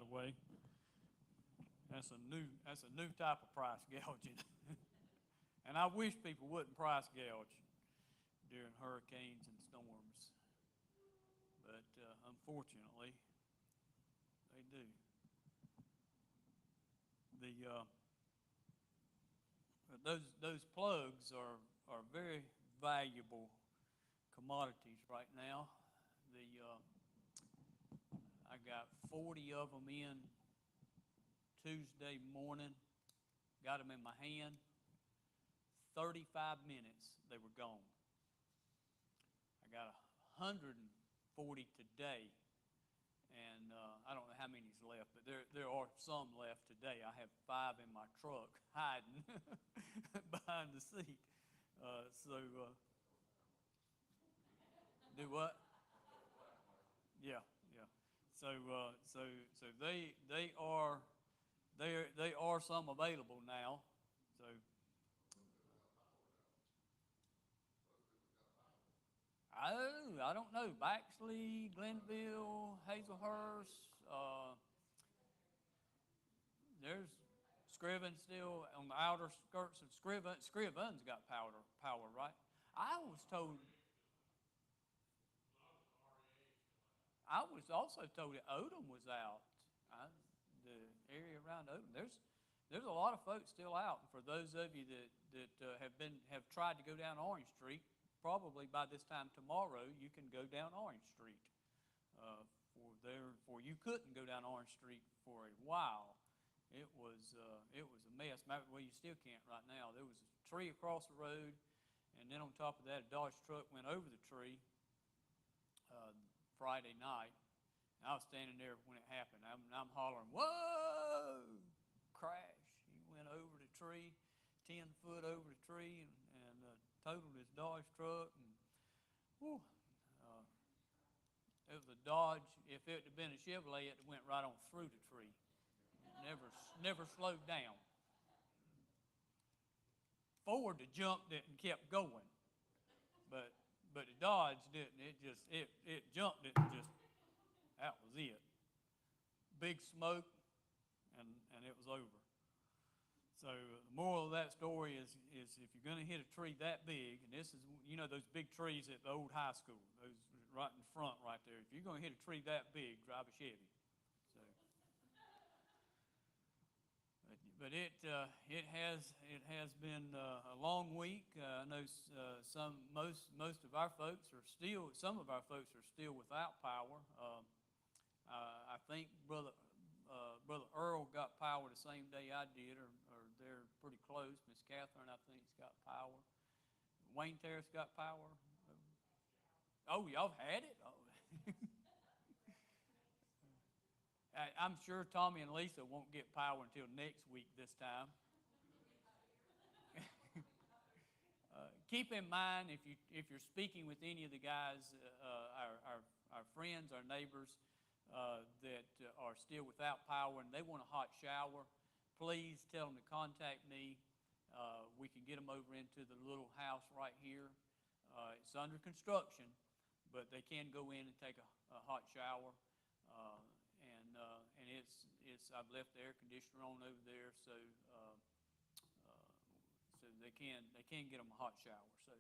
the way. That's a new type of price gouging. And I wish people wouldn't price gouge during hurricanes and storms. But unfortunately, they do. The those plugs are very valuable commodities right now. I got 40 of them in Tuesday morning. Got them in my hand. 35 minutes they were gone. I got 140 today, and I don't know how many's left, but there are some left today. I have 5 in my truck hiding behind the seat. Do what? Yeah, yeah. So they are some available now. So I don't know. Baxley, Glenville, Hazelhurst. There's Scriven still on the outer skirts of Scriven. Scriven's got power, right? I was told. I was also told that Odom was out. The area around Odom. There's a lot of folks still out. And for those of you that have tried to go down Orange Street, probably by this time tomorrow you can go down Orange Street. For you couldn't go down Orange Street for a while. It was a mess. Well, you still can't right now. There was a tree across the road, and then on top of that, a Dodge truck went over the tree Friday night. And I was standing there when it happened. I'm hollering, "Whoa!" Crash. He went over the tree, 10 foot over the tree, and totaled his Dodge truck. And whew, it was a Dodge. If it had been a Chevrolet, it went right on through the tree. Never slowed down. Ford jumped it and kept going, but the Dodge didn't. It jumped it and just that was it. Big smoke, and it was over. So the moral of that story is if you're going to hit a tree that big, and this is those big trees at the old high school, those right in front right there. If you're going to hit a tree that big, drive a Chevy. So. But it has been a long week. I know most of our folks are still. Some of our folks are still without power. I think Brother Earl got power the same day I did, or they're pretty close. Miss Catherine, I think, has got power. Wayne Terrace got power. Oh, y'all had it. Oh. I'm sure Tommy and Lisa won't get power until next week this time. Keep in mind if you're speaking with any of the guys, our friends, our neighbors that are still without power and they want a hot shower, please tell them to contact me. We can get them over into the little house right here. It's under construction, but they can go in and take a hot shower. And it's I've left the air conditioner on over there, so they can get them a hot shower. So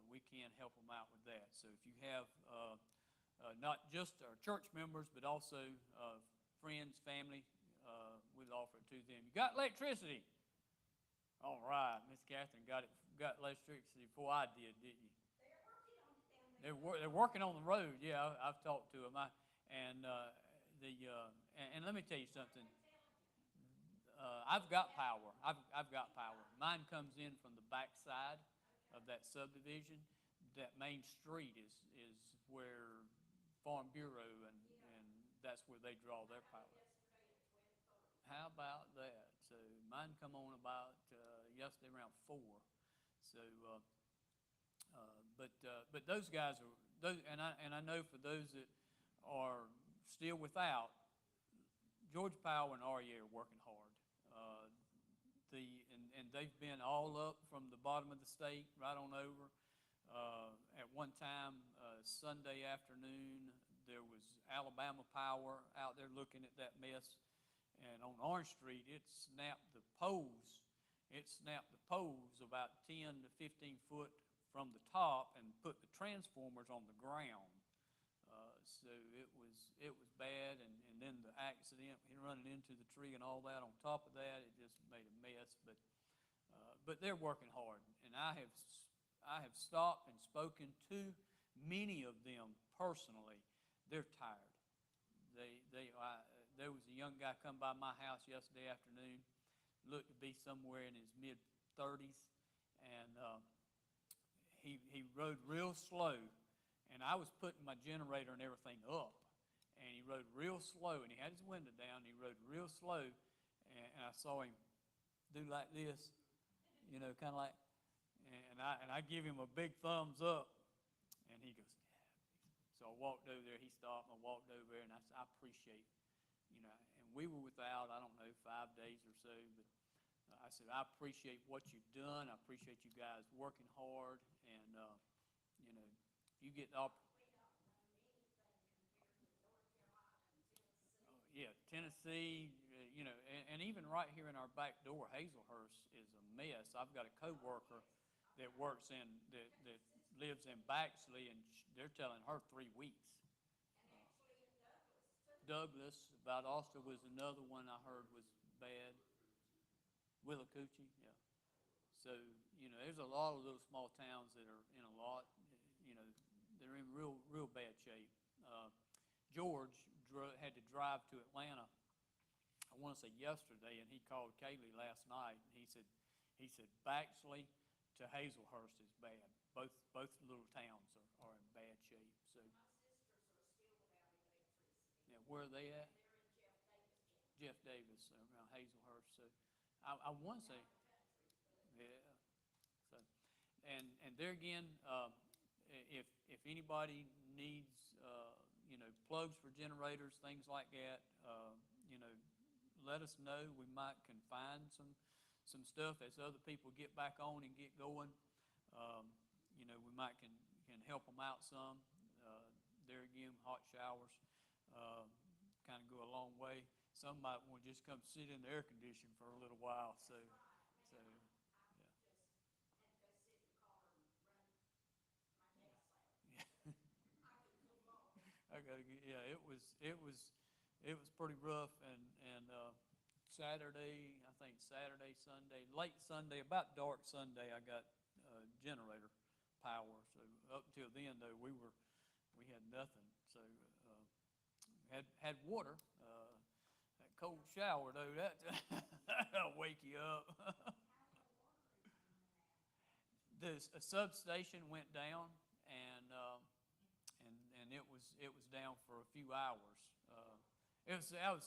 we can help them out with that. So if you have not just our church members, but also friends, family, we'll offer it to them. You got electricity? All right, Miss Catherine got electricity before I did, didn't you? They're working on the road. Yeah, I've talked to them. And let me tell you something. I've got power. I've got power. Mine comes in from the back side of that subdivision. That main street is where Farm Bureau and that's where they draw their power. How about that? So mine come on about yesterday around 4. So, but those guys are and I know for those that are still without, Georgia Power and REA are working hard. And they've been all up from the bottom of the state right on over. At one time, Sunday afternoon, there was Alabama Power out there looking at that mess. And on Orange Street, it snapped the poles. It snapped the poles about 10 to 15 foot from the top and put the transformers on the ground. So it was bad, and then the accident, running into the tree and all that. On top of that, it just made a mess. But they're working hard, and I have stopped and spoken to many of them personally. They're tired. There was a young guy come by my house yesterday afternoon, looked to be somewhere in his mid-30s, and he rode real slow, and I was putting my generator and everything up, and he rode real slow, and he had his window down, and he rode real slow, and I saw him do like this, kind of like, and I give him a big thumbs up, and he goes, yeah. So I walked over there, he stopped, and I walked over there, and I said, I appreciate, and we were without, I don't know, 5 days or so, but I said, I appreciate what you've done. I appreciate you guys working hard, and, you get the yeah, Tennessee, and even right here in our back door, Hazelhurst is a mess. I've got a coworker that works that lives in Baxley, and they're telling her 3 weeks. Douglas, about Austin was another one I heard was bad. Willacoochee, yeah. So, there's a lot of little small towns that are in a lot, they're in real bad shape. George had to drive to Atlanta, I want to say yesterday, and he called Kaylee last night, and he said Baxley to Hazelhurst is bad. Both little towns are in bad shape. So, yeah, where are they at? Jeff Davis around Hazelhurst. So, I want to say, yeah. So, and there again, if anybody needs, plugs for generators, things like that, let us know. We might can find some stuff as other people get back on and get going. We might can help them out some. There again, hot showers kind of go a long way. Some might want to just come sit in the air conditioning for a little while. So yeah. I gotta get, yeah. It was pretty rough, and Saturday, I think Saturday, Sunday, late Sunday, about dark Sunday, I got generator power. So up until then, though, we had nothing. So had water. That cold shower, though, that'll wake you up. A substation went down, and it was down for a few hours. That was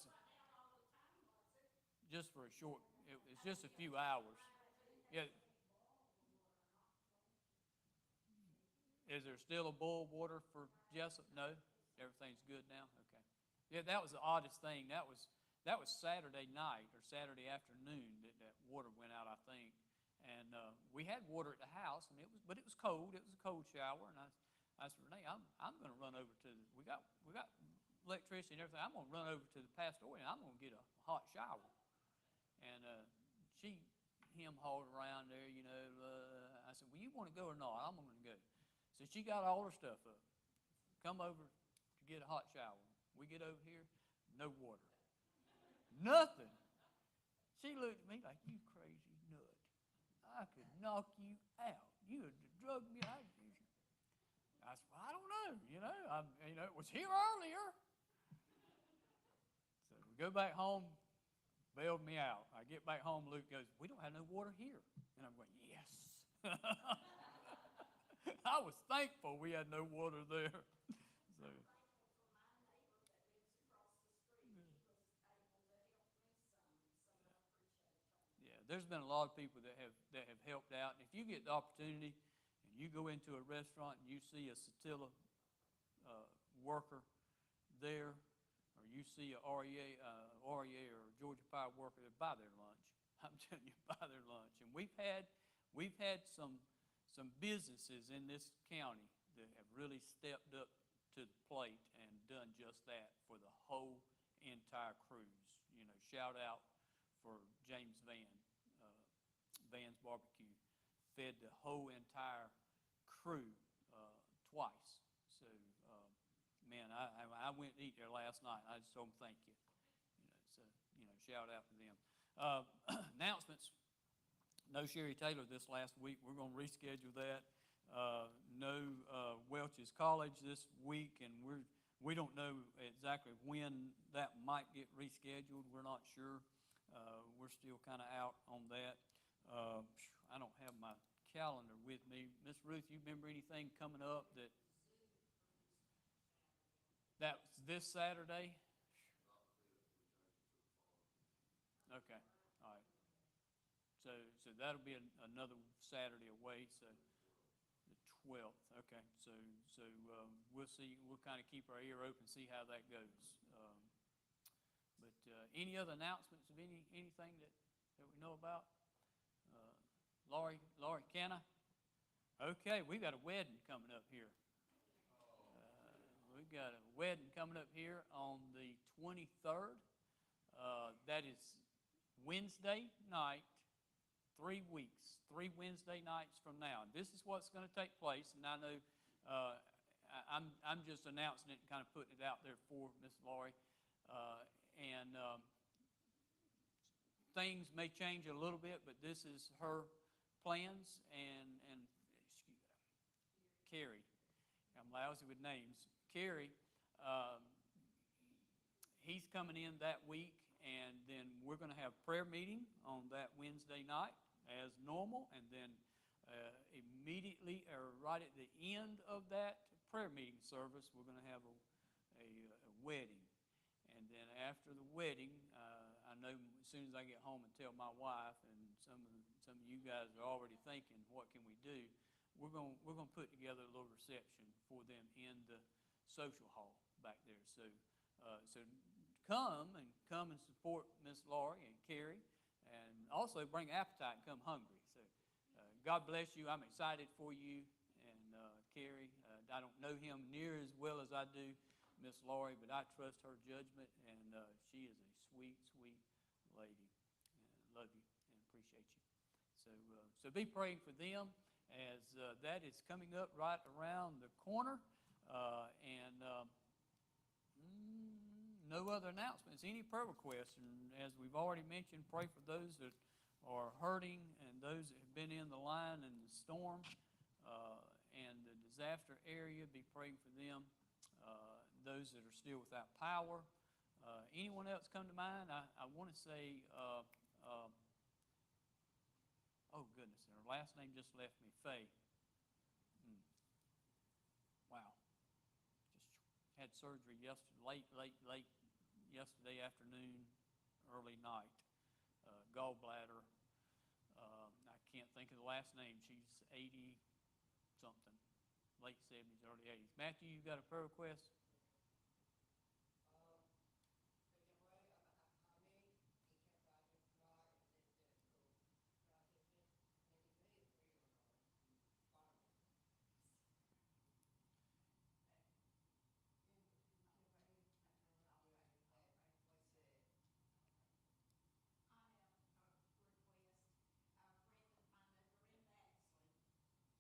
just for a short. It was just a few hours. Yeah. Is there still a boil water for Jessup? No. Everything's good now. Okay. Yeah, that was the oddest thing. That was Saturday night or Saturday afternoon that water went out, I think. And we had water at the house, and but it was cold. It was a cold shower, and I said, Renee, I'm going to run over to we got electricity and everything. I'm going to run over to the pastoral, and I'm going to get a hot shower. And she hem-hawed around there, I said, well, you want to go or not? I'm going to go. So she got all her stuff up. Come over to get a hot shower. We get over here, no water. Nothing. She looked at me like, you crazy nut. I could knock you out. You would have drugged me out. I said, well, I don't know. It was here earlier. So we go back home, bailed me out. I get back home, Luke goes, we don't have no water here. And I'm going, yes. I was thankful we had no water there. So. Yeah, there's been a lot of people that have helped out. And if you get the opportunity and you go into a restaurant and you see a Satilla worker there, or you see a REA or Georgia Power worker, buy their lunch. I'm telling you, buy their lunch. And we've had some businesses in this county that have really stepped up to the plate and done just that for the whole entire cruise. You know, shout out for James uh, Van's Barbecue. Fed the whole entire crew twice. So, man, I went to eat there last night. I just told them thank you. So, shout out to them. Announcements. No Sherry Taylor this last week. We're going to reschedule that. No Welch's College this week, and we don't know exactly when that might get rescheduled. We're not sure. We're still kind of out on that. I don't have my calendar with me. Miss Ruth, you remember anything coming up that's this Saturday? Okay, all right. So that'll be another Saturday away. So the 12th. Okay. So we'll see. We'll kind of keep our ear open, see how that goes. But any other announcements of anything that we know about? Laurie Canna? Okay, we've got a wedding coming up here. We've got a wedding coming up here on the 23rd. That is Wednesday night, 3 weeks, 3 Wednesday nights from now. This is what's going to take place, and I know I'm just announcing it and kind of putting it out there for Miss Laurie. Things may change a little bit, but this is her plans, and Carrie. I'm lousy with names. Carrie, he's coming in that week, and then we're going to have prayer meeting on that Wednesday night as normal, and then immediately or right at the end of that prayer meeting service, we're going to have a wedding. And then after the wedding, I know as soon as I get home and tell my wife, and some of you guys are already thinking, what can we do? We're going to put together a little reception for them in the social hall back there. So come and support Miss Laurie and Carrie, and also bring appetite and come hungry. So God bless you. I'm excited for you and Carrie. I don't know him near as well as I do Miss Laurie, but I trust her judgment, and she is a sweet, sweet lady. And love you and appreciate you. So be praying for them as that is coming up right around the corner. No other announcements. Any prayer requests? And as we've already mentioned, pray for those that are hurting and those that have been in the line and the storm and the disaster area. Be praying for them. Those that are still without power. Anyone else come to mind? I want to say, oh goodness, her last name just left me, Faye. Wow. Just had surgery yesterday, late yesterday afternoon, early night. Gallbladder. I can't think of the last name. She's 80 something, late 70s, early 80s. Matthew, you got a prayer request?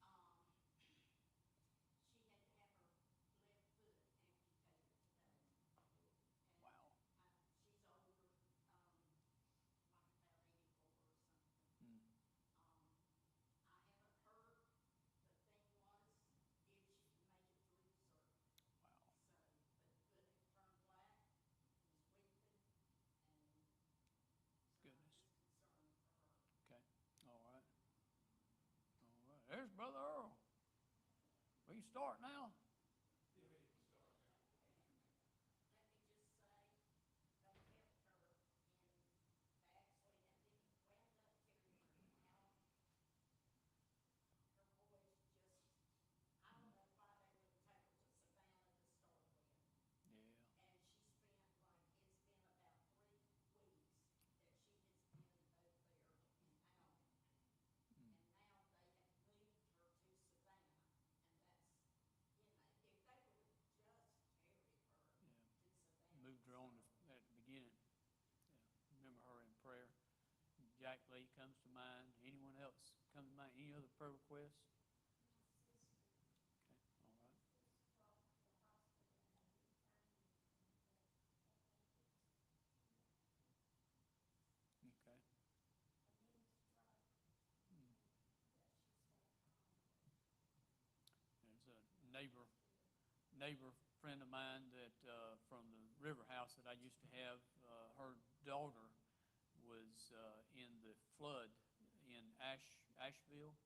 Wow. Mm. Wow. Goodness. Okay. All right. All right. There's Brother Earl. We can start now. Yeah. Mm. neighbor friend of mine that, from the river house that I used to have, her daughter was in the flood in Asheville,